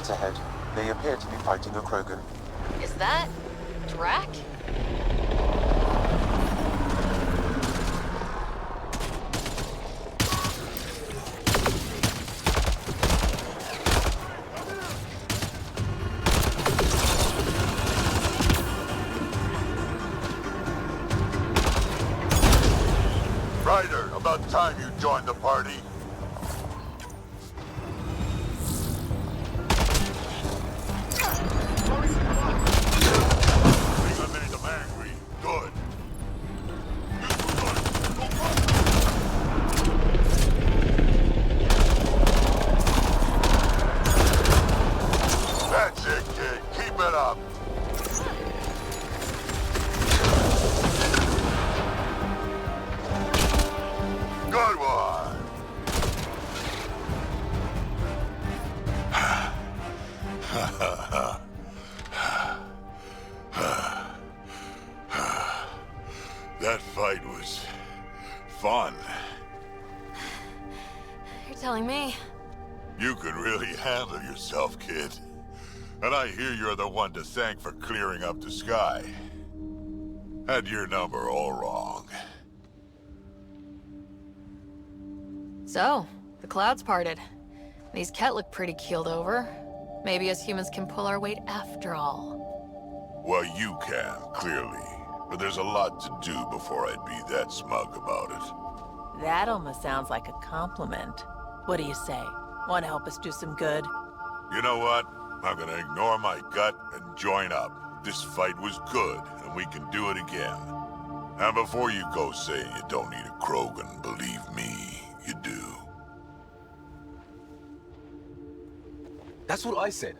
Yet ahead, they appear to be fighting a Krogan. Is that Drac? Ryder, about time you joined the party. Eliminate them angry. Good. That's it, kid. Keep it up. Good one. That fight was fun. You're telling me. You could really handle yourself, kid. And I hear you're the one to thank for clearing up the sky. Had your number all wrong. So, the clouds parted. These Ket look pretty keeled over. Maybe us humans can pull our weight after all. Well, you can, clearly. But there's a lot to do before I'd be that smug about it. That almost sounds like a compliment. What do you say? Want to help us do some good? You know what? I'm gonna ignore my gut and join up. This fight was good, and we can do it again. And before you go saying you don't need a Krogan, believe me, you do. That's what I said.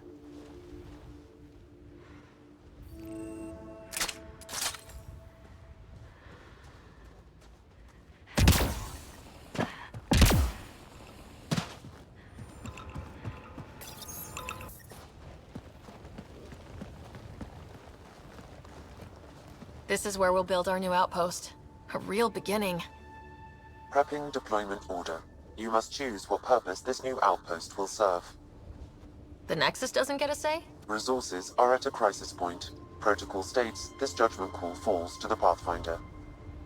This is where we'll build our new outpost. A real beginning. Prepping deployment order. You must choose what purpose this new outpost will serve. The Nexus doesn't get a say? Resources are at a crisis point. Protocol states this judgment call falls to the Pathfinder.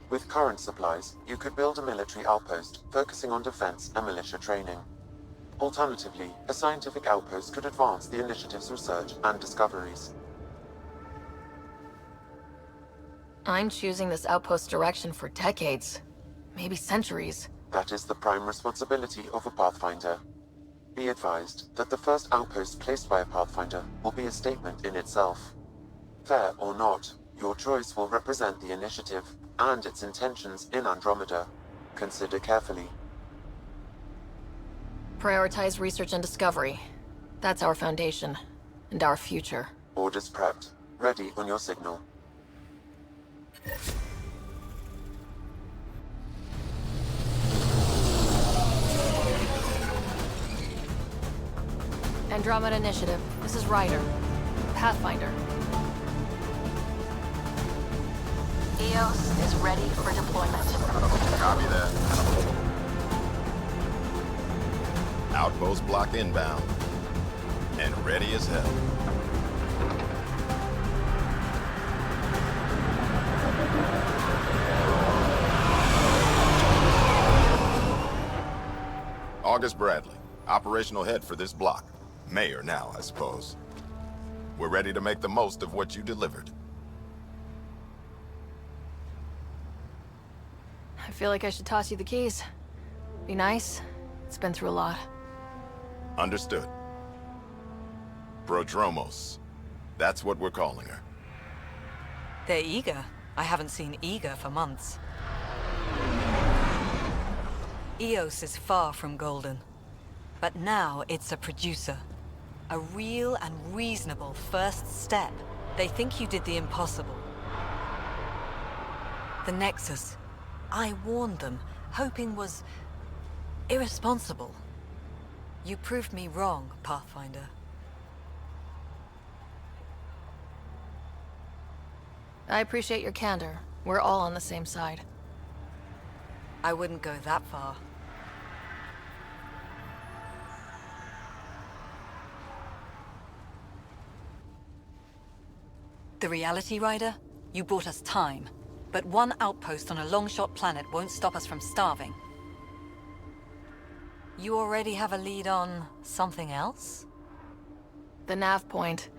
With current supplies, you could build a military outpost focusing on defense and militia training. Alternatively, a scientific outpost could advance the initiative's research and discoveries. I'm choosing this outpost direction for decades. Maybe centuries. That is the prime responsibility of a Pathfinder. Be advised that the first outpost placed by a Pathfinder will be a statement in itself. Fair or not, your choice will represent the initiative and its intentions in Andromeda. Consider carefully. Prioritize research and discovery. That's our foundation. And our future. Orders prepped. Ready on your signal. Andromeda Initiative. This is Ryder. Pathfinder. EOS is ready for deployment. Copy that. Outpost block inbound. And ready as hell. August Bradley, operational head for this block. Mayor now, I suppose. We're ready to make the most of what you delivered. I feel like I should toss you the keys. Be nice. It's been through a lot. Understood. Prodromos. That's what we're calling her. They're eager. I haven't seen eager for months. EOS is far from golden. But now it's a producer. A real and reasonable first step. They think you did the impossible. The Nexus. I warned them, hoping was irresponsible. You proved me wrong, Pathfinder. I appreciate your candor. We're all on the same side. I wouldn't go that far. The reality, Ryder? You bought us time. But one outpost on a long-shot planet won't stop us from starving. You already have a lead on something else? The nav point.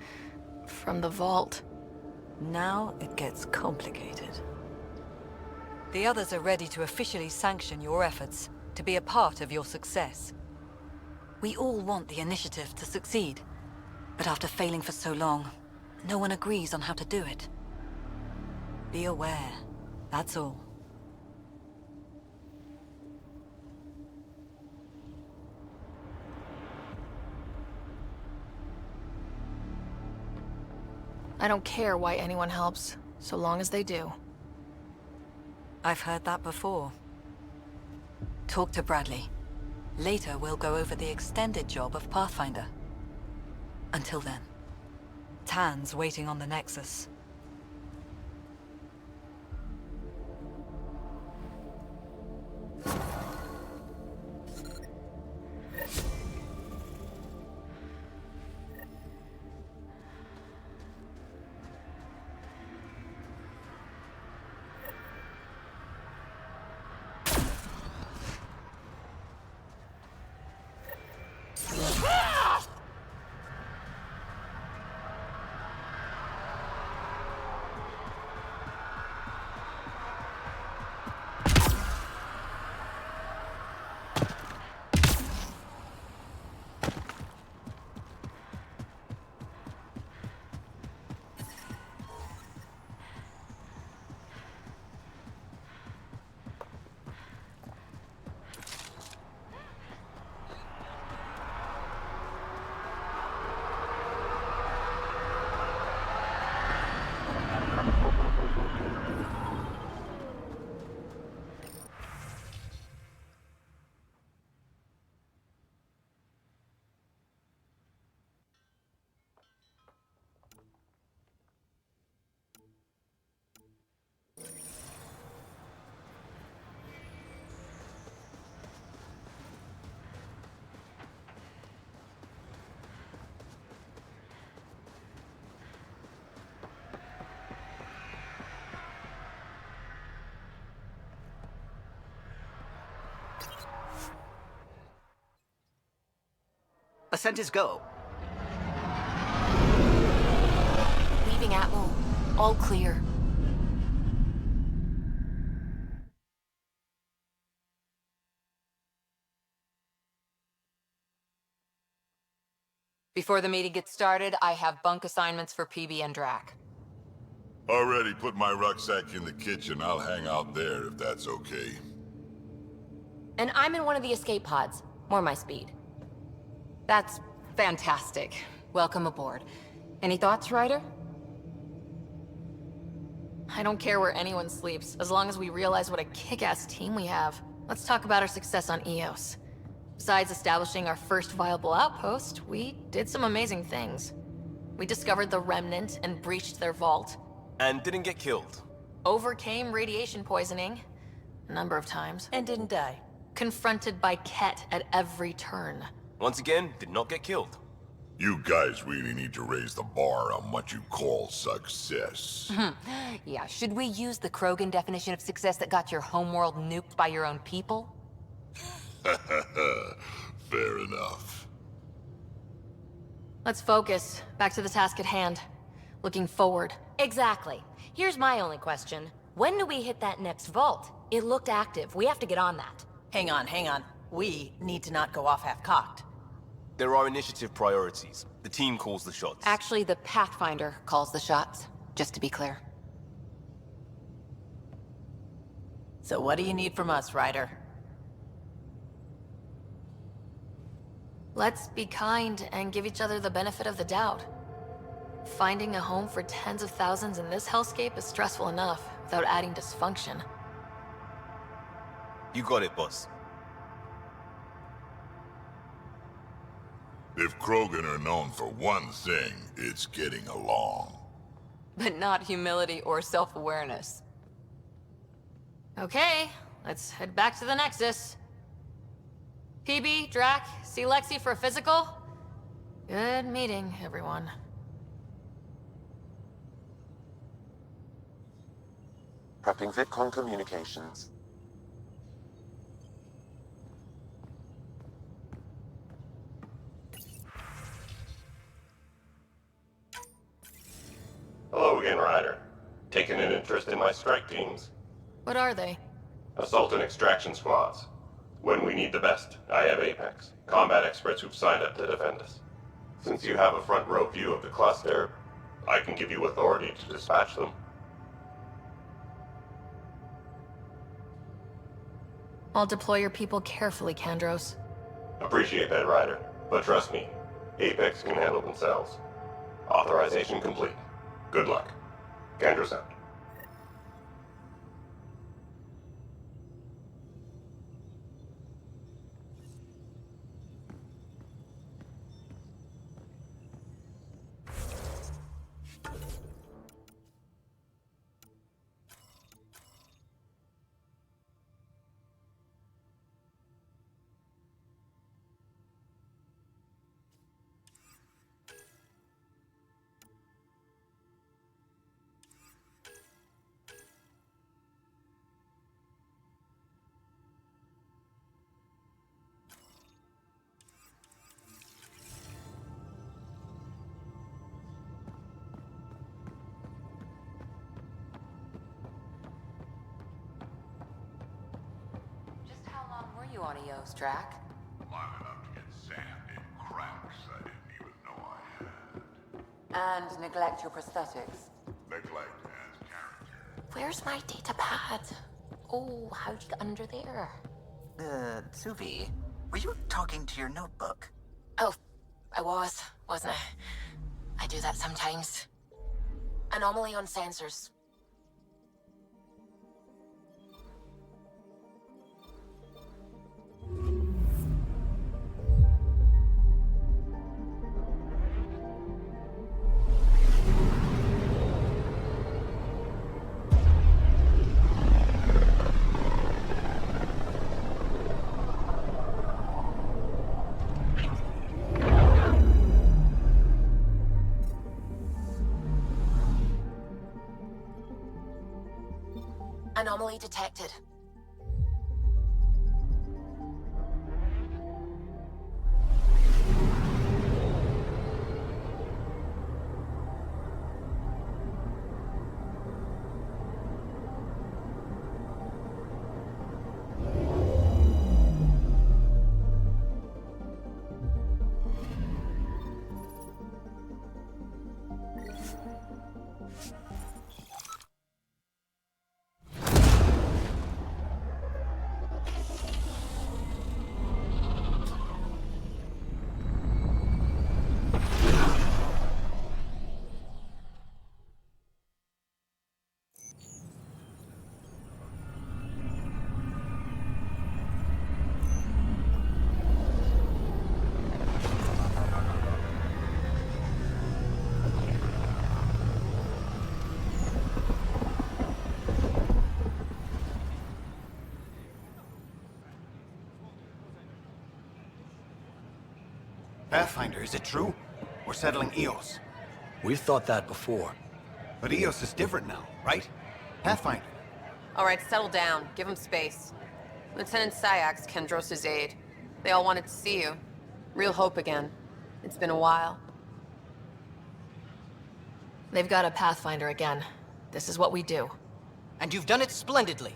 From the vault. Now it gets complicated. The others are ready to officially sanction your efforts, to be a part of your success. We all want the initiative to succeed. But after failing for so long, no one agrees on how to do it. Be aware, that's all. I don't care why anyone helps, so long as they do. I've heard that before. Talk to Bradley. Later, we'll go over the extended job of Pathfinder. Until then, Tan's waiting on the Nexus. Ascent is go. Leaving Atmo. All clear. Before the meeting gets started, I have bunk assignments for PB and Drac. Already put my rucksack in the kitchen. I'll hang out there if that's okay. And I'm in one of the escape pods. More my speed. That's fantastic. Welcome aboard. Any thoughts, Ryder? I don't care where anyone sleeps, as long as we realize what a kick-ass team we have. Let's talk about our success on Eos. Besides establishing our first viable outpost, we did some amazing things. We discovered the Remnant and breached their vault. And didn't get killed. Overcame radiation poisoning. A number of times. And didn't die. Confronted by Ket at every turn. Once again, did not get killed. You guys really need to raise the bar on what you call success. Yeah, should we use the Krogan definition of success that got your homeworld nuked by your own people? Fair enough. Let's focus. Back to the task at hand. Looking forward. Exactly. Here's my only question. When do we hit that next vault? It looked active. We have to get on that. Hang on, hang on. We need to not go off half-cocked. There are initiative priorities. The team calls the shots. Actually, the Pathfinder calls the shots, just to be clear. So what do you need from us, Ryder? Let's be kind and give each other the benefit of the doubt. Finding a home for tens of thousands in this hellscape is stressful enough, without adding dysfunction. You got it, boss. If Krogan are known for one thing, it's getting along. But not humility or self-awareness. Okay, let's head back to the Nexus. PB, Drac, see Lexi for a physical? Good meeting, everyone. prepping VidCon communications. Hello again, Ryder. Taking an interest in my strike teams? What are they? Assault and extraction squads. When we need the best, I have Apex, combat experts who've signed up to defend us. Since you have a front row view of the cluster, I can give you authority to dispatch them. I'll deploy your people carefully, Kandros. Appreciate that, Ryder. But trust me, Apex can handle themselves. Authorization complete. Good luck. Kandros out. You on EOS, Drac? Long enough to get sand in cracks I didn't even know I had. And neglect your prosthetics. Neglect as character. Where's my data pad? Oh, how'd you get under there? Suvi, were you talking to your notebook? Oh, I wasn't I? I do that sometimes. Anomaly on sensors. Anomaly detected. Pathfinder, is it true? We're settling EOS. We've thought that before. But EOS is different now, right? Pathfinder. All right, settle down. Give him space. Lieutenant Sayak's Kendros' aide. They all wanted to see you. Real hope again. It's been a while. They've got a Pathfinder again. This is what we do. And you've done it splendidly.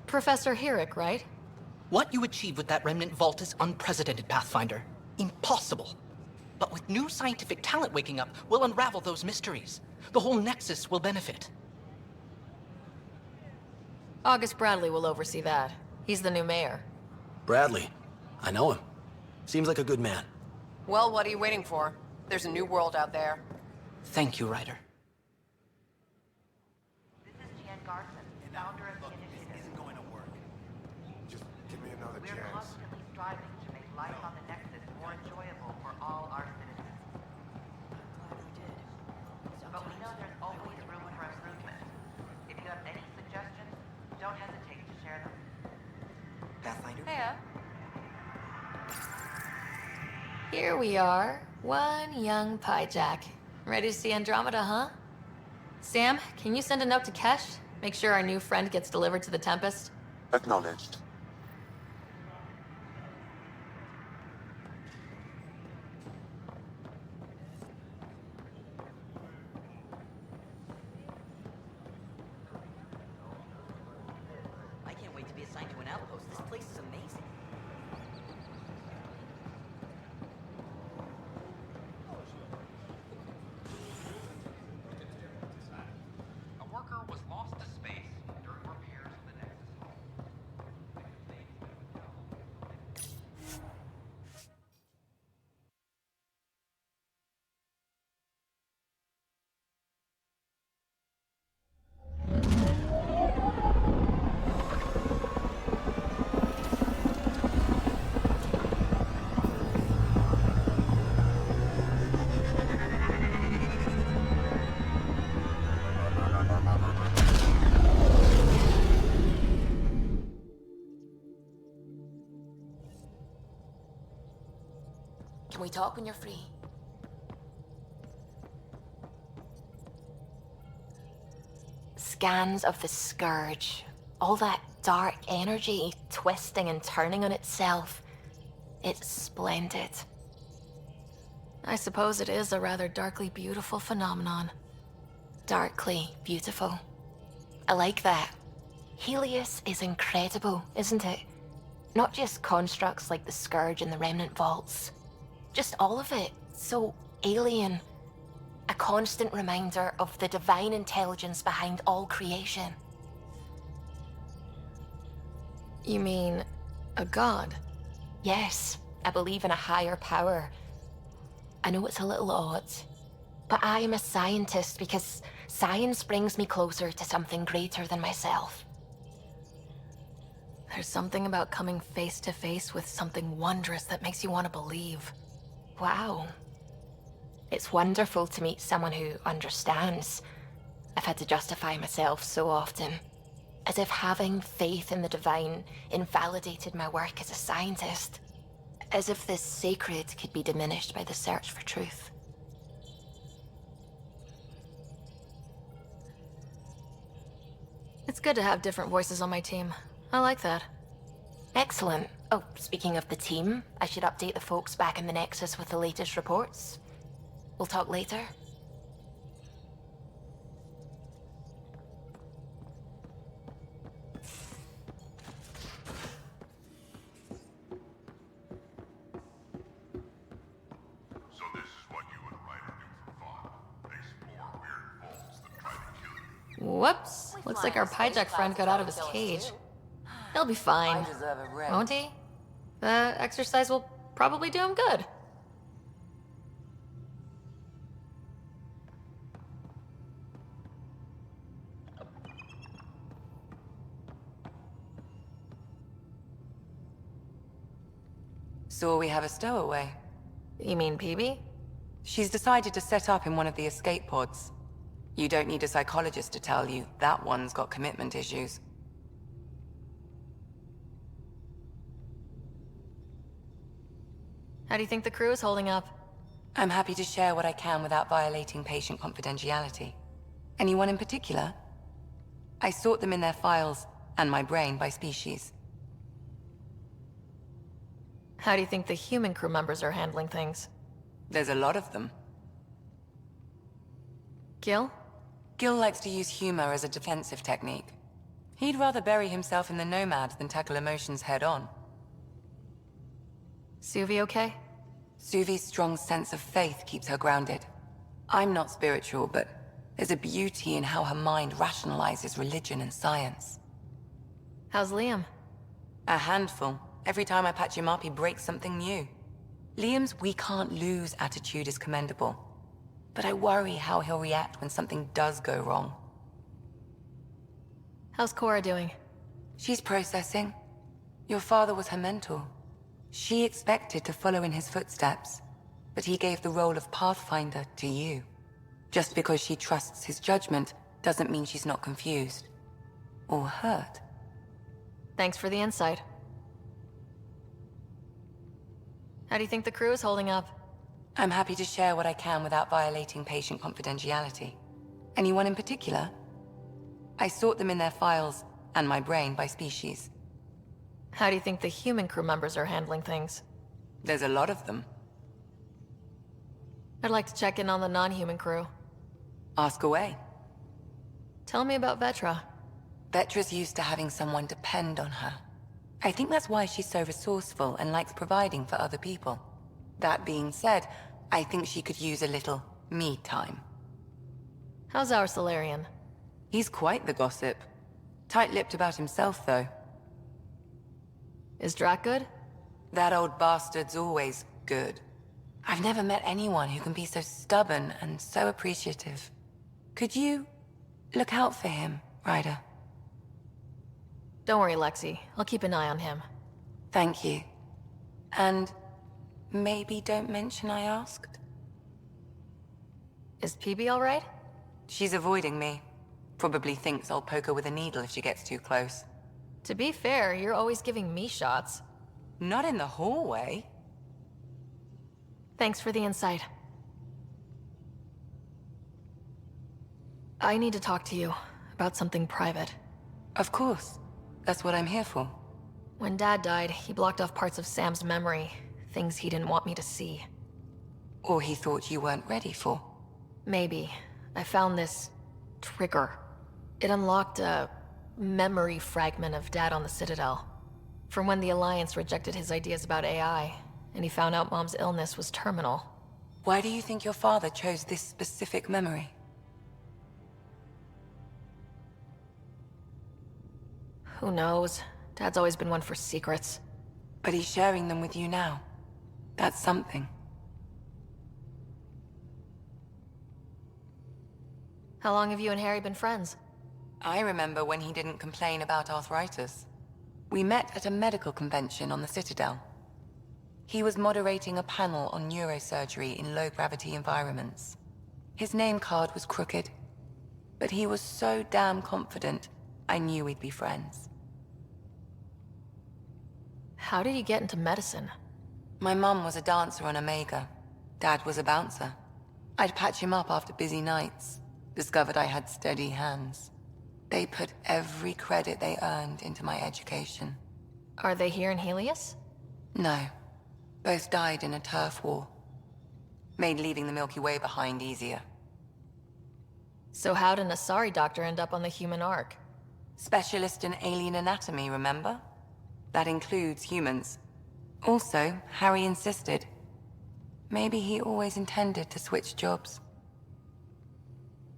Professor Herrick, right? What you achieved with that remnant vault is unprecedented, Pathfinder. Impossible. But with new scientific talent waking up, we'll unravel those mysteries. The whole Nexus will benefit. August Bradley will oversee that. He's the new mayor. Bradley. I know him. Seems like a good man. Well, what are you waiting for? There's a new world out there. Thank you, Ryder. This is Jan Garson, founder of the initiative. This isn't going to work. Just give me another We're chance. constantly striving to make life on the Nexus more enjoyable for all our citizens. But we know there's always room for improvement. If you have any suggestions, don't hesitate to share them. Pathfinder? Hiya. Here we are, one young pie jack. Ready to see Andromeda, huh? Sam, can you send a note to Kesh? Make sure our new friend gets delivered to the Tempest. Acknowledged. I can't wait to be assigned to an outpost. This place is amazing. A worker was lost to space during repairs of the Nexus hull. Can we talk when you're free? Scans of the Scourge. All that dark energy twisting and turning on itself. It's splendid. I suppose it is a rather darkly beautiful phenomenon. Darkly beautiful. I like that. Helios is incredible, isn't it? Not just constructs like the Scourge and the Remnant Vaults. Just all of it. So alien. A constant reminder of the divine intelligence behind all creation. You mean a god? Yes, I believe in a higher power. I know it's a little odd, but I am a scientist because science brings me closer to something greater than myself. There's something about coming face to face with something wondrous that makes you want to believe. Wow. It's wonderful to meet someone who understands. I've had to justify myself so often. As if having faith in the divine invalidated my work as a scientist. As if this sacred could be diminished by the search for truth. It's good to have different voices on my team. I like that. Excellent. Oh, speaking of the team, I should update the folks back in the Nexus with the latest reports. We'll talk later. So this is what you and Ryder do for fun. Explore weird vaults that try to kill you. Whoops. Looks like our Pyjack friend got out of his cage. He'll be fine. Won't he? The exercise will probably do him good. So we have a stowaway. You mean PB? She's decided to set up in one of the escape pods. You don't need a psychologist to tell you that one's got commitment issues. How do you think the crew is holding up? I'm happy to share what I can without violating patient confidentiality. Anyone in particular? I sort them in their files, and my brain by species. How do you think the human crew members are handling things? There's a lot of them. Gil? Gil likes to use humor as a defensive technique. He'd rather bury himself in the Nomad than tackle emotions head-on. Suvi okay? Suvi's strong sense of faith keeps her grounded. I'm not spiritual, but there's a beauty in how her mind rationalizes religion and science. How's Liam? A handful. Every time I patch him up, he breaks something new. Liam's we can't lose attitude is commendable. But I worry how he'll react when something does go wrong. How's Cora doing? She's processing. Your father was her mentor. She expected to follow in his footsteps, but he gave the role of Pathfinder to you. Just because she trusts his judgment doesn't mean she's not confused. Or hurt. Thanks for the insight. How do you think the crew is holding up? I'm happy to share what I can without violating patient confidentiality. Anyone in particular? I sort them in their files, and my brain by species. How do you think the human crew members are handling things? There's a lot of them. I'd like to check in on the non-human crew. Ask away. Tell me about Vetra. Vetra's used to having someone depend on her. I think that's why she's so resourceful and likes providing for other people. That being said, I think she could use a little me time. How's our Solarian? He's quite the gossip. Tight-lipped about himself, though. Is Drac good? That old bastard's always good. I've never met anyone who can be so stubborn and so appreciative. Could you look out for him, Ryder? Don't worry, Lexi. I'll keep an eye on him. Thank you. And maybe don't mention I asked? Is PB alright? She's avoiding me. Probably thinks I'll poke her with a needle if she gets too close. To be fair, you're always giving me shots. Not in the hallway. Thanks for the insight. I need to talk to you about something private. Of course. That's what I'm here for. When Dad died, he blocked off parts of Sam's memory, things he didn't want me to see. Or he thought you weren't ready for. Maybe. I found this trigger. It unlocked a memory fragment of Dad on the Citadel. From when the Alliance rejected his ideas about AI, and he found out Mom's illness was terminal. Why do you think your father chose this specific memory? Who knows? Dad's always been one for secrets. But he's sharing them with you now. That's something. How long have you and Harry been friends? I remember when he didn't complain about arthritis. We met at a medical convention on the Citadel. He was moderating a panel on neurosurgery in low-gravity environments. His name card was crooked, but he was so damn confident, I knew we'd be friends. How did you get into medicine? My mum was a dancer on Omega. Dad was a bouncer. I'd patch him up after busy nights. Discovered I had steady hands. They put every credit they earned into my education. Are they here in Helios? No. Both died in a turf war. Made leaving the Milky Way behind easier. So how did an Asari doctor end up on the human Ark? Specialist in alien anatomy, remember? That includes humans. Also, Harry insisted. Maybe he always intended to switch jobs.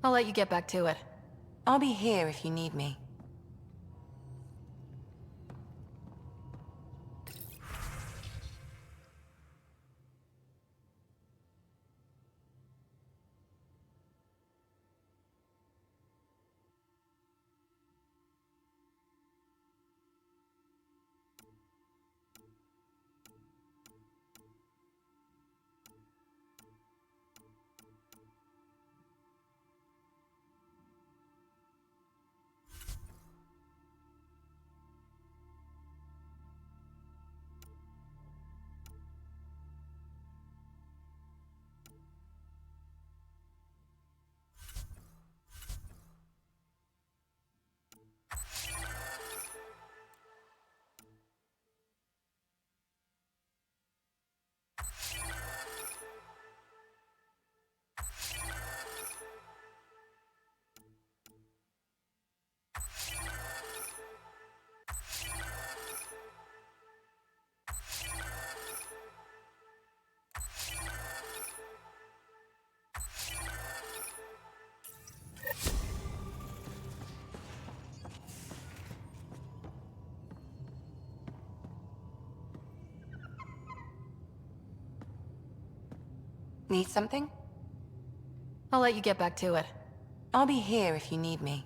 I'll let you get back to it. I'll be here if you need me. Need something? I'll let you get back to it. I'll be here if you need me.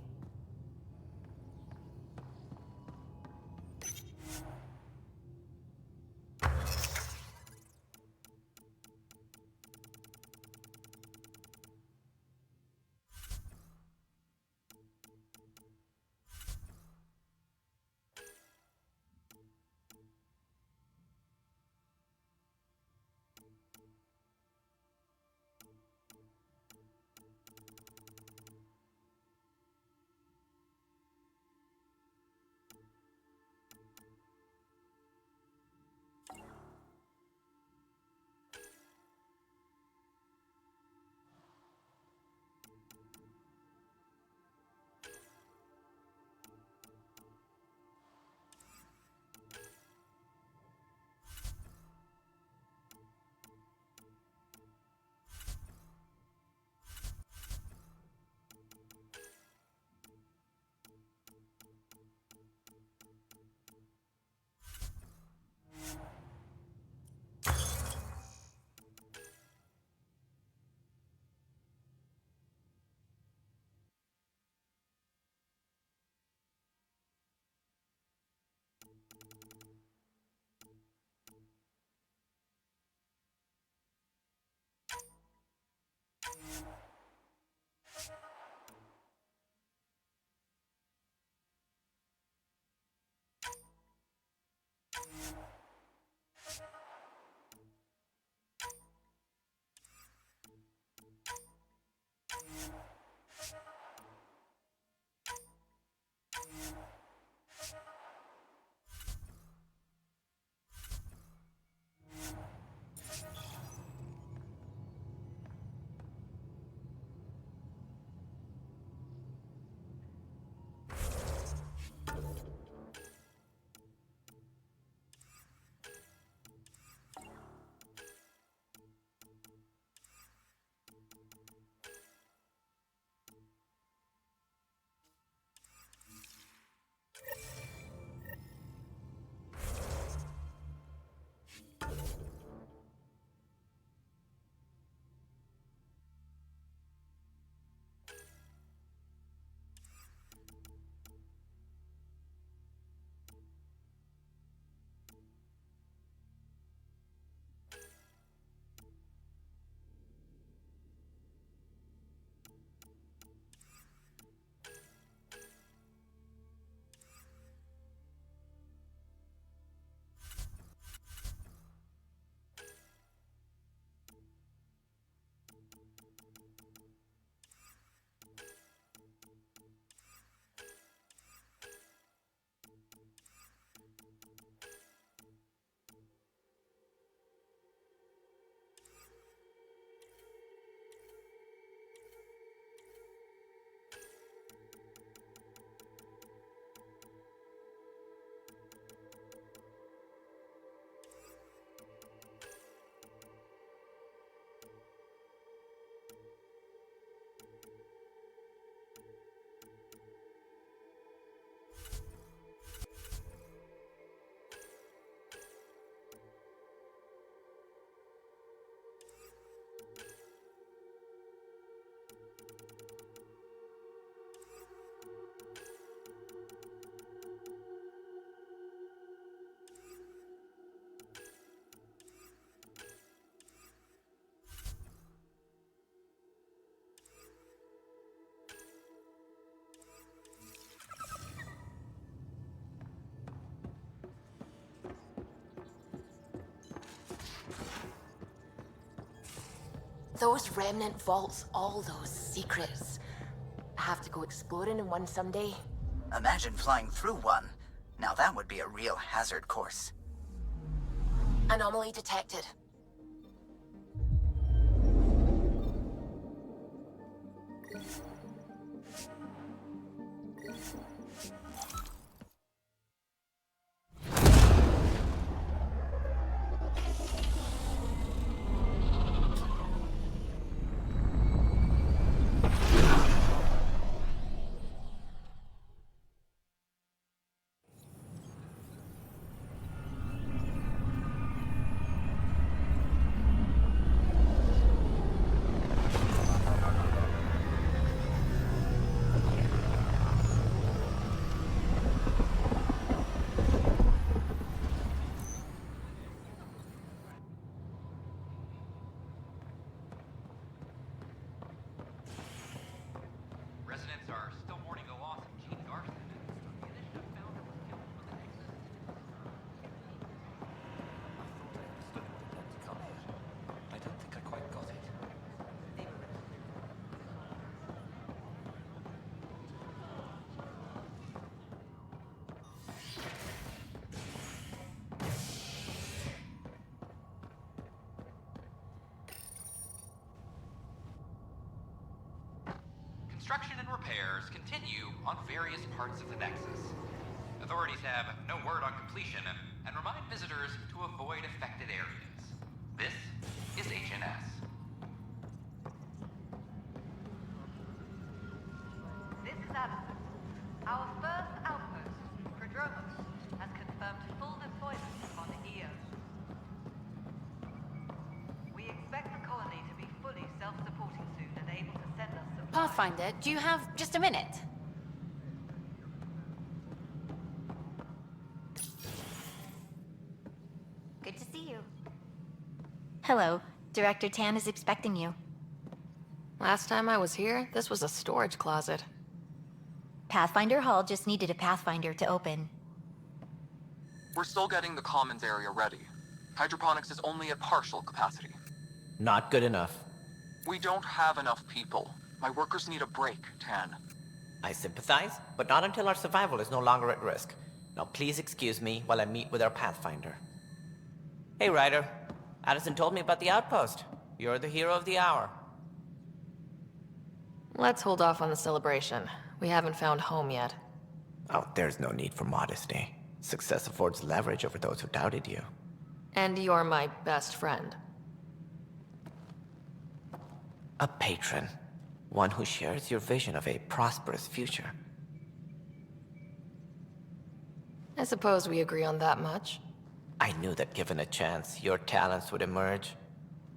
Those remnant vaults, all those secrets. I have to go exploring in one someday. Imagine flying through one. Now that would be a real hazard course. Anomaly detected. Residents are still mourning the loss of Gene Garson. The initiative found that was killed with an I don't think I quite got it. Construction and repairs continue on various parts of the Nexus. Authorities have no word on completion and remind visitors to avoid affected areas. This is HNS. This is Allison. Our first outpost, Prodromos, has confirmed full deployment on EOS. We expect the colony to be fully self-supporting soon and able to send us supplies. Pathfinder, do you have just a minute? Good to see you. Hello. Director Tan is expecting you. Last time I was here, this was a storage closet. Pathfinder Hall just needed a Pathfinder to open. We're still getting the commons area ready. Hydroponics is only at partial capacity. Not good enough. We don't have enough people. My workers need a break, Tan. I sympathize, but not until our survival is no longer at risk. Now please excuse me while I meet with our Pathfinder. Hey, Ryder. Addison told me about the outpost. You're the hero of the hour. Let's hold off on the celebration. We haven't found home yet. Oh, there's no need for modesty. Success affords leverage over those who doubted you. And you're my best friend. A patron. One who shares your vision of a prosperous future. I suppose we agree on that much. I knew that given a chance, your talents would emerge.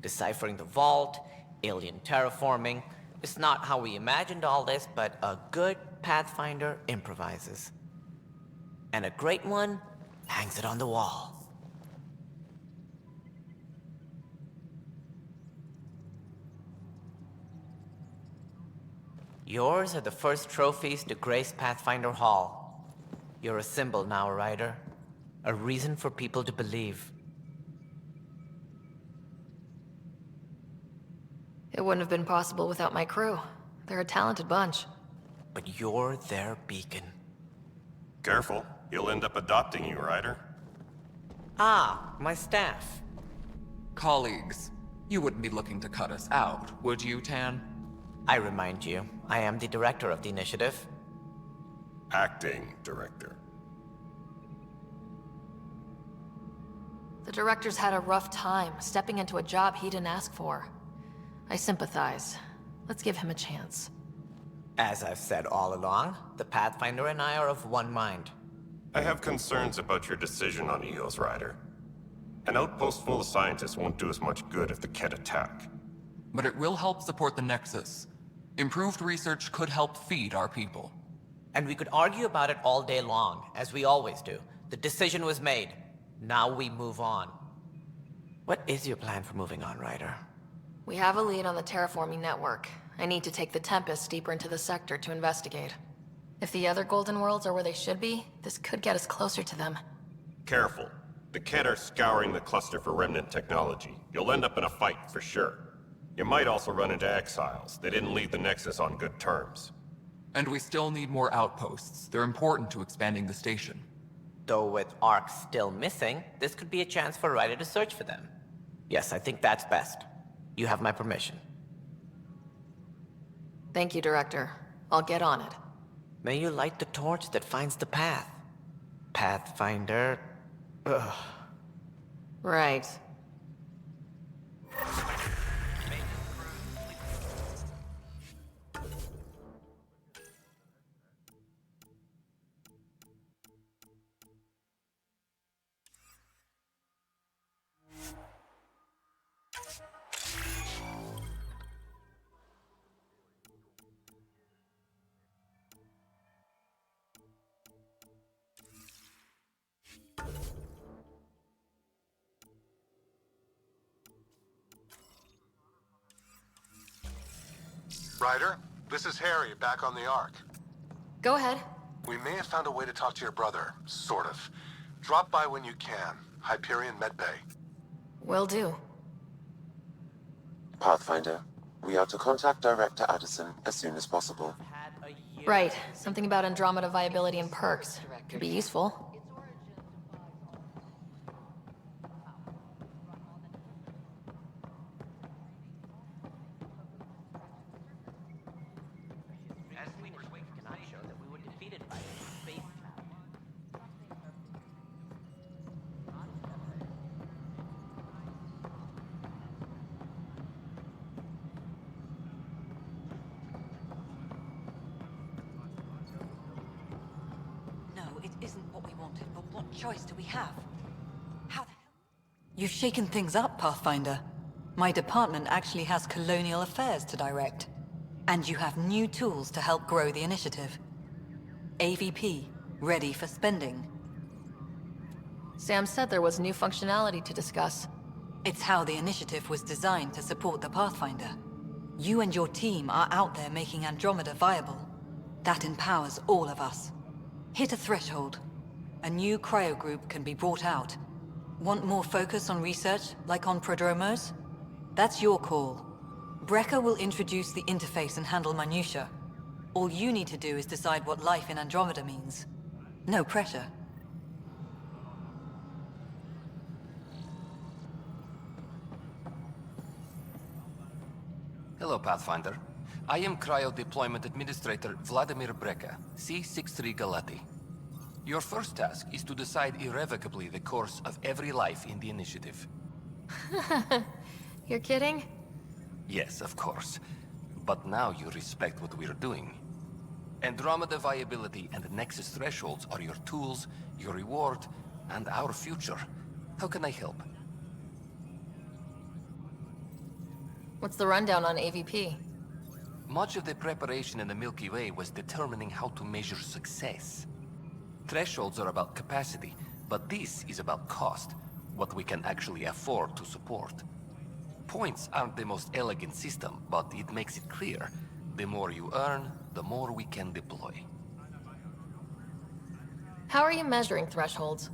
Deciphering the vault, alien terraforming. It's not how we imagined all this, but a good Pathfinder improvises. And a great one hangs it on the wall. Yours are the first trophies to grace Pathfinder Hall. You're a symbol now, Ryder. A reason for people to believe. It wouldn't have been possible without my crew. They're a talented bunch. But you're their beacon. Careful. He'll end up adopting you, Ryder. Ah, my staff. Colleagues, you wouldn't be looking to cut us out, would you, Tan? I remind you, I am the director of the initiative. Acting director. The director's had a rough time, stepping into a job he didn't ask for. I sympathize. Let's give him a chance. As I've said all along, the Pathfinder and I are of one mind. I have concerns about your decision on EOS, Ryder. An outpost full of scientists won't do us much good if they can't attack. But it will help support the Nexus. Improved research could help feed our people. And we could argue about it all day long, as we always do. The decision was made. Now we move on. What is your plan for moving on, Ryder? We have a lead on the terraforming network. I need to take the Tempest deeper into the sector to investigate. If the other Golden Worlds are where they should be, this could get us closer to them. Careful. The Kett are scouring the cluster for remnant technology. You'll end up in a fight, for sure. You might also run into exiles. They didn't leave the Nexus on good terms. And we still need more outposts. They're important to expanding the station. Though with Ark still missing, this could be a chance for Ryder to search for them. Yes, I think that's best. You have my permission. Thank you, Director. I'll get on it. May you light the torch that finds the path. Pathfinder... Ugh. Right. Ryder, this is Harry, back on the Ark. Go ahead. We may have found a way to talk to your brother, sort of. Drop by when you can. Hyperion Medbay. Will do. Pathfinder, we are to contact Director Addison as soon as possible. Right. Something about Andromeda viability and perks. Could be useful. Choice do we have? How the hell? You've shaken things up, Pathfinder. My department actually has colonial affairs to direct. And you have new tools to help grow the initiative. AVP, ready for spending. Sam said there was new functionality to discuss. It's how the initiative was designed to support the Pathfinder. You and your team are out there making Andromeda viable. That empowers all of us. Hit a threshold. A new cryo group can be brought out. Want more focus on research, like on prodromos? That's your call. Brecker will introduce the interface and handle minutiae. All you need to do is decide what life in Andromeda means. No pressure. Hello, Pathfinder. I am Cryo Deployment Administrator Vladimir Brecker, C-63 Galati. Your first task is to decide irrevocably the course of every life in the initiative. You're kidding? Yes, of course. But now you respect what we're doing. Andromeda viability and Nexus thresholds are your tools, your reward, and our future. How can I help? What's the rundown on AVP? Much of the preparation in the Milky Way was determining how to measure success. Thresholds are about capacity, but this is about cost, what we can actually afford to support. Points aren't the most elegant system, but it makes it clear. The more you earn, the more we can deploy. How are you measuring thresholds?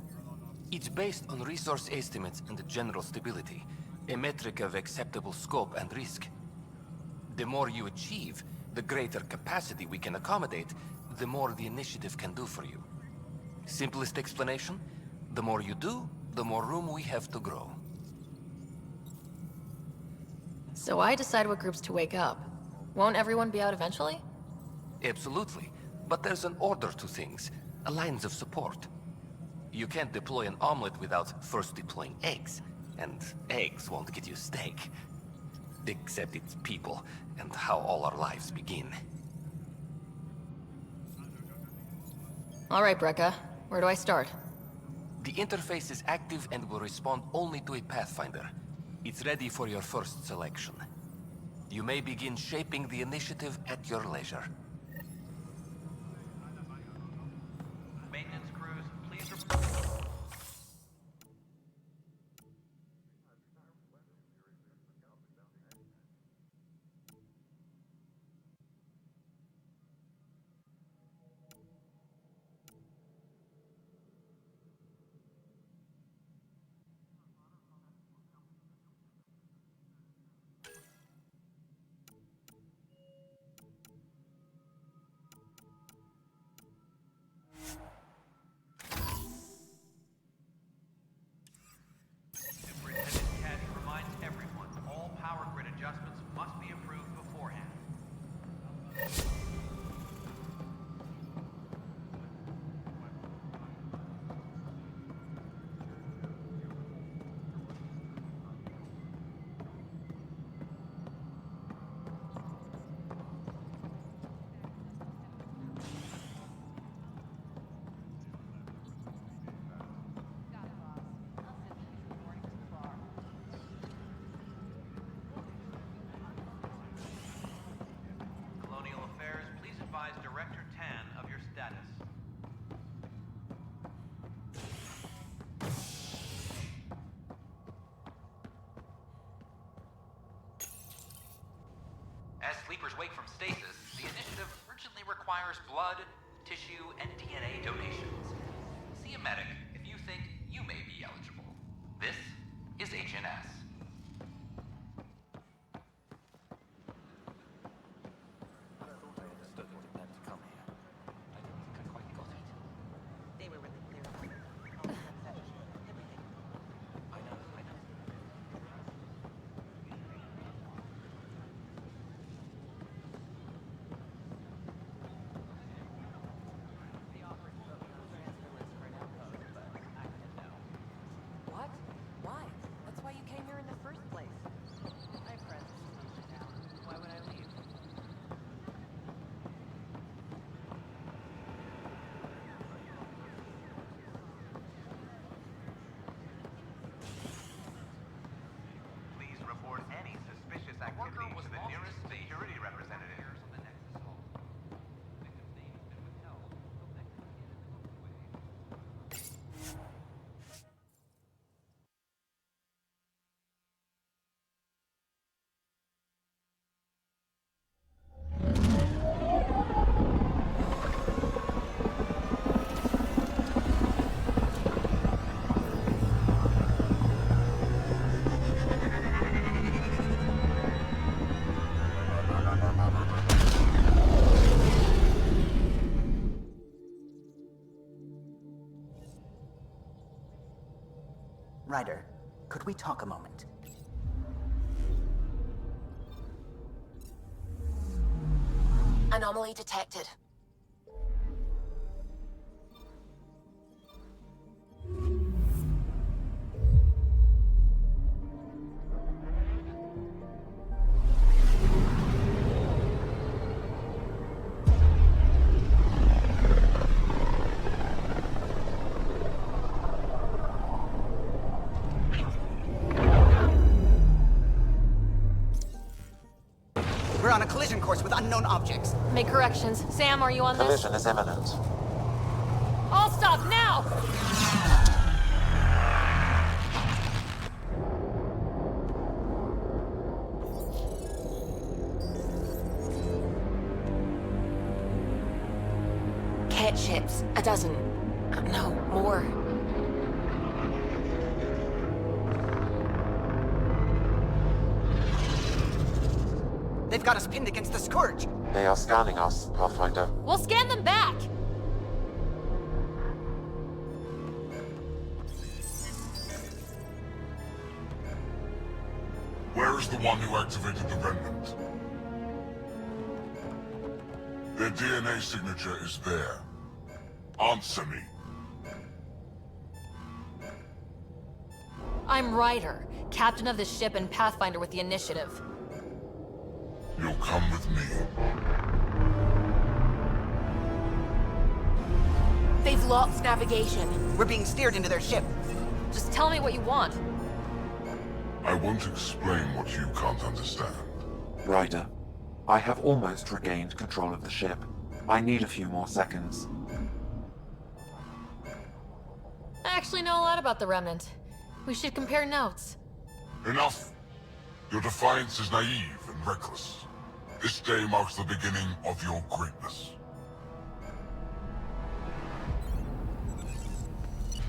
It's based on resource estimates and general stability, a metric of acceptable scope and risk. The more you achieve, the greater capacity we can accommodate, the more the initiative can do for you. Simplest explanation, the more you do, the more room we have to grow. So I decide what groups to wake up. Won't everyone be out eventually? Absolutely, but there's an order to things, lines of support. You can't deploy an omelet without first deploying eggs, and eggs won't get you steak. Except it's people, and how all our lives begin. All right, Brekka. Where do I start? The interface is active and will respond only to a Pathfinder. It's ready for your first selection. You may begin shaping the initiative at your leisure. Maintenance crews, please report. advise Director Tan of your status. As sleepers wake from stasis, the initiative urgently requires blood, tissue, and DNA donations. See a medic if you think you may be eligible. This is HNS. They were really clear. What? Why? That's why you came here in the first place. My friends now. Why would I leave? Please report any suspicious activity to the nearest security representative. Ryder, could we talk a moment? Anomaly detected. We're on a collision course with unknown objects. Make corrections. Sam, are you on this? Collision is imminent. All stop now! Cat ships. A dozen. No, more. They've got us pinned against the Scourge. They are scanning us, Pathfinder. We'll scan them back! Where is the one who activated the remnant? Their DNA signature is there. Answer me. I'm Ryder, captain of this ship and Pathfinder with the initiative. You'll come with me. They've lost navigation. We're being steered into their ship. Just tell me what you want. I won't explain what you can't understand. Ryder, I have almost regained control of the ship. I need a few more seconds. I actually know a lot about the Remnant. We should compare notes. Enough! Your defiance is naive and reckless. This day marks the beginning of your greatness.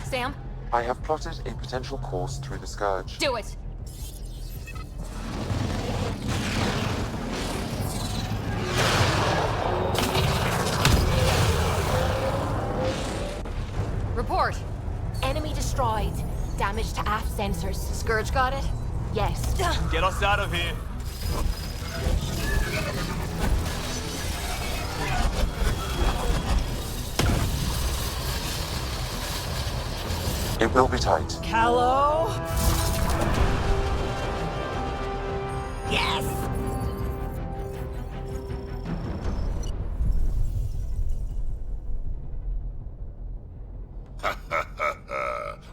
Sam? I have plotted a potential course through the Scourge. Do it! Report! Enemy destroyed. Damage to aft sensors. Scourge got it? Yes. Get us out of here. It will be tight. Hello? Yes!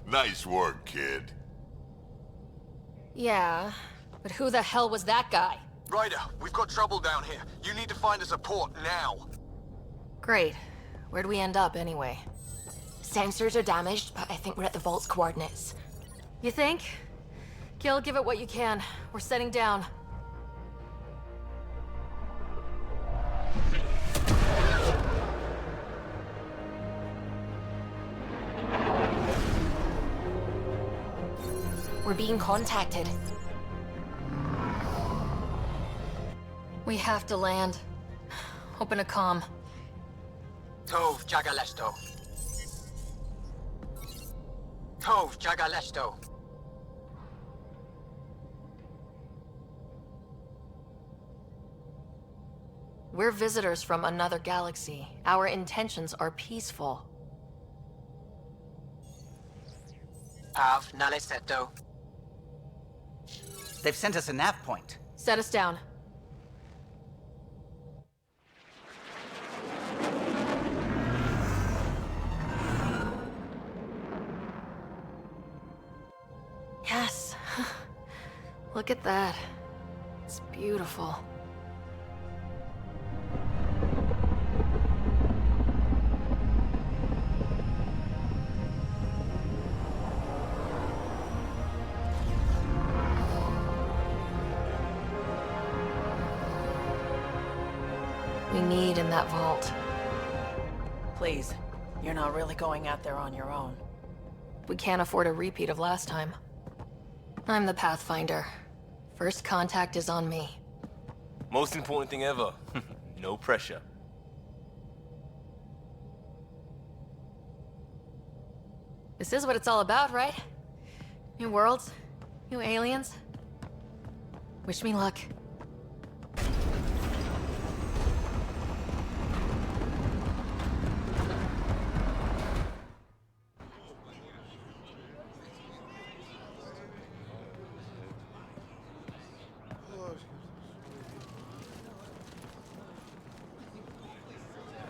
Nice work, kid. Yeah, but who the hell was that guy? Ryder, we've got trouble down here. You need to find us a port now. Great. Where'd we end up, anyway? Sensors are damaged, but I think we're at the vault's coordinates. You think? Gil, give it what you can. We're setting down. We're being contacted. We have to land. Open a comm. Tov Jagalesto. Tov Jagalesto. We're visitors from another galaxy. Our intentions are peaceful. Av Naleseto. They've sent us a nav point. Set us down. Yes. Look at that. It's beautiful. We need in that vault. Please, you're not really going out there on your own. We can't afford a repeat of last time. I'm the Pathfinder. First contact is on me. Most important thing ever. No pressure. This is what it's all about, right? New worlds, new aliens. Wish me luck.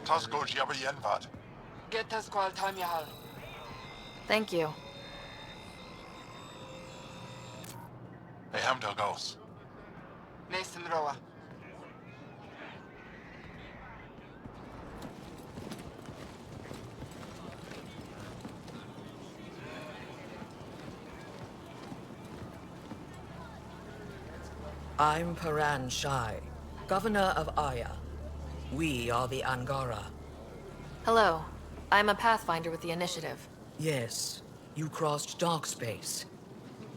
Tasco Jabayenvat. Get us qual time yahal. Thank you. Hey, Hamdel goes. Nathan Roa. I'm Paran Shai, Governor of Aya. We are the Angara. Hello. I'm a Pathfinder with the Initiative. Yes, you crossed dark space.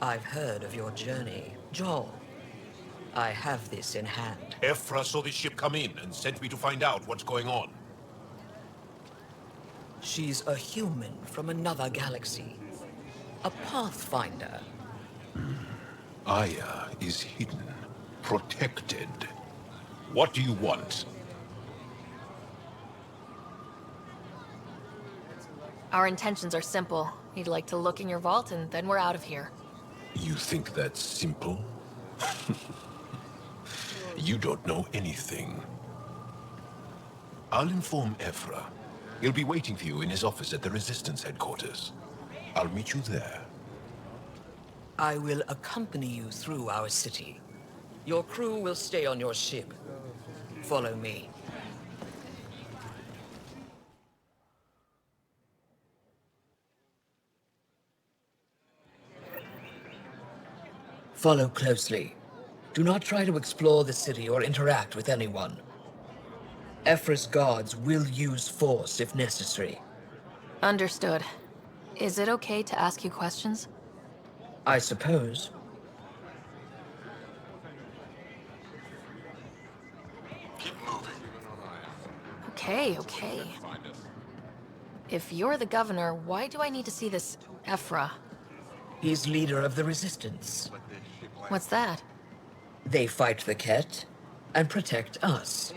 I've heard of your journey, Joel. I have this in hand. Ephra saw the ship come in and sent me to find out what's going on. She's a human from another galaxy. A Pathfinder. Aya is hidden, protected. What do you want? Our intentions are simple. We'd like to look in your vault, and then we're out of here. You think that's simple? You don't know anything. I'll inform Ephra. He'll be waiting for you in his office at the Resistance headquarters. I'll meet you there. I will accompany you through our city. Your crew will stay on your ship. Follow me. Follow closely. Do not try to explore the city or interact with anyone. Ephra's guards will use force if necessary. Understood. Is it okay to ask you questions? I suppose. Okay. If you're the governor, why do I need to see this Ephra? He's leader of the Resistance. What's that? They fight the Ket and protect us.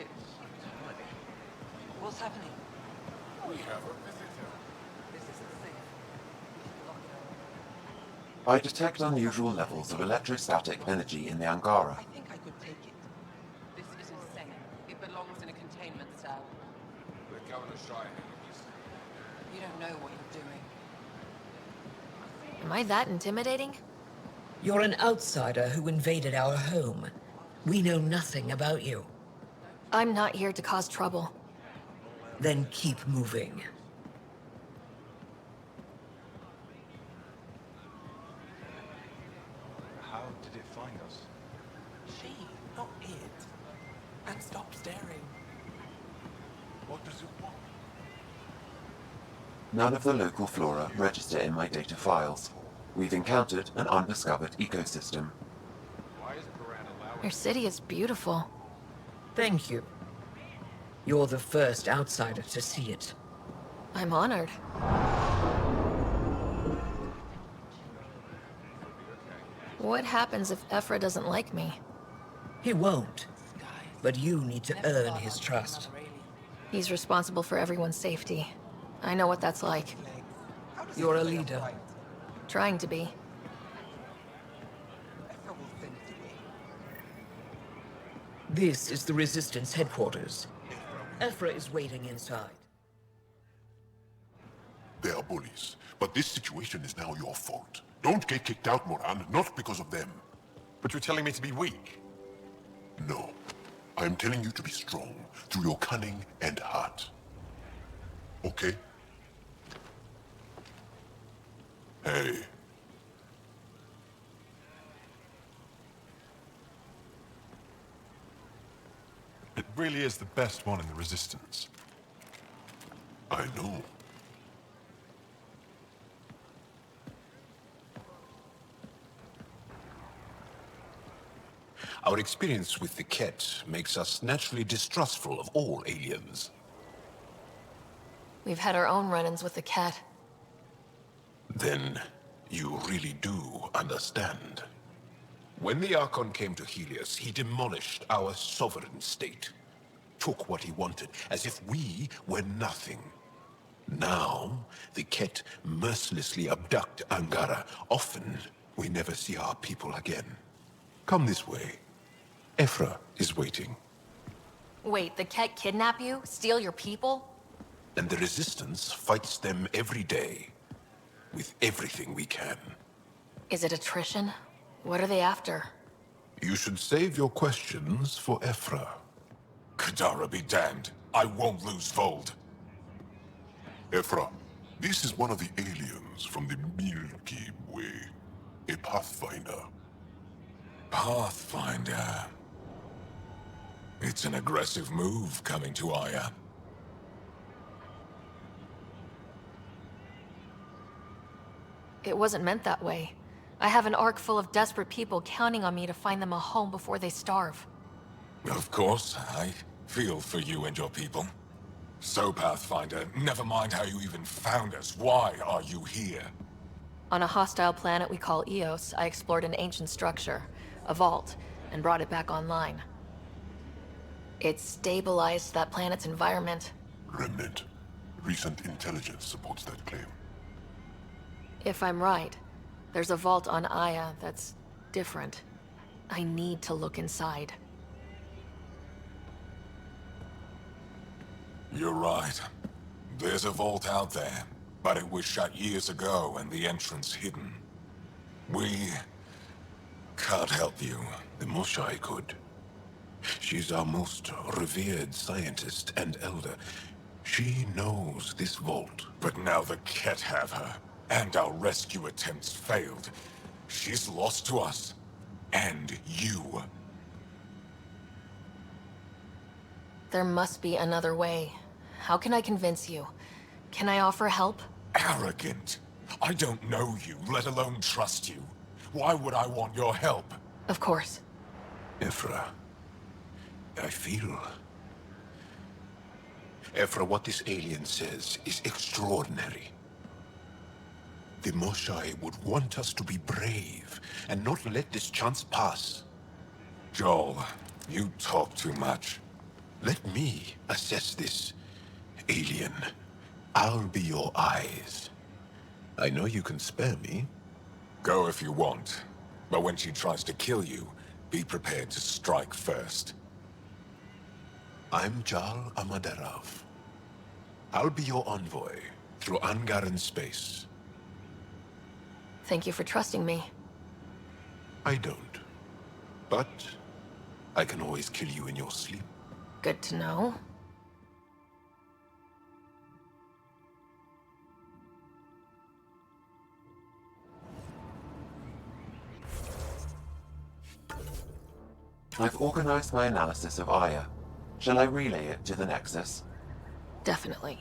What's happening? We have a visitor. This isn't safe. I detect unusual levels of electrostatic energy in the Angara. I think I could take it. This isn't safe. It belongs in a containment cell. The Governor Shai. You don't know what you're doing. Am I that intimidating? You're an outsider who invaded our home. We know nothing about you. I'm not here to cause trouble. Then keep moving. How did it find us? She, not it. And stop staring. What does it want? None of the local flora register in my data files. We've encountered an undiscovered ecosystem. Your city is beautiful. Thank you. You're the first outsider to see it. I'm honored. What happens if Ephra doesn't like me? He won't. But you need to earn his trust. He's responsible for everyone's safety. I know what that's like. You're a leader. Trying to be. This is the Resistance headquarters. Ephra is waiting inside. They are bullies, but this situation is now your fault. Don't get kicked out, Moran, not because of them. But you're telling me to be weak? No. I am telling you to be strong, through your cunning and heart. Okay? Hey. It really is the best one in the Resistance. I know. Our experience with the Ket makes us naturally distrustful of all aliens. We've had our own run-ins with the cat. Then, you really do understand. When the Archon came to Helios, he demolished our sovereign state. Took what he wanted, as if we were nothing. Now, the Ket mercilessly abduct Angara. Often, we never see our people again. Come this way. Ephra is waiting. Wait, the cat kidnap you? Steal your people? And the Resistance fights them every day. With everything we can. Is it attrition? What are they after? You should save your questions for Ephra. Kadara be damned. I won't lose Vold. Ephra, this is one of the aliens from the Milky Way. A Pathfinder. Pathfinder. It's an aggressive move coming to Aya. It wasn't meant that way. I have an ark full of desperate people counting on me to find them a home before they starve. Of course, I feel for you and your people. So, Pathfinder, never mind how you even found us. Why are you here? On a hostile planet we call Eos, I explored an ancient structure, a vault, and brought it back online. It stabilized that planet's environment. Remnant. Recent intelligence supports that claim. If I'm right, there's a vault on Aya that's different. I need to look inside. You're right. There's a vault out there, but it was shut years ago and the entrance hidden. We can't help you. The Moshai could. She's our most revered scientist and elder. She knows this vault. But now the Ket have her, and our rescue attempts failed. She's lost to us, and you. There must be another way. How can I convince you? Can I offer help? Arrogant. I don't know you, let alone trust you. Why would I want your help? Of course. Ephra, I feel... Ephra, what this alien says is extraordinary. The Moshai would want us to be brave and not let this chance pass. Joel, you talk too much. Let me assess this, alien. I'll be your eyes. I know you can spare me. Go if you want. But when she tries to kill you, be prepared to strike first. I'm Jal Amaderav. I'll be your envoy through Angaran space. Thank you for trusting me. I don't. But I can always kill you in your sleep. Good to know. I've organized my analysis of Aya. Shall I relay it to the Nexus? Definitely.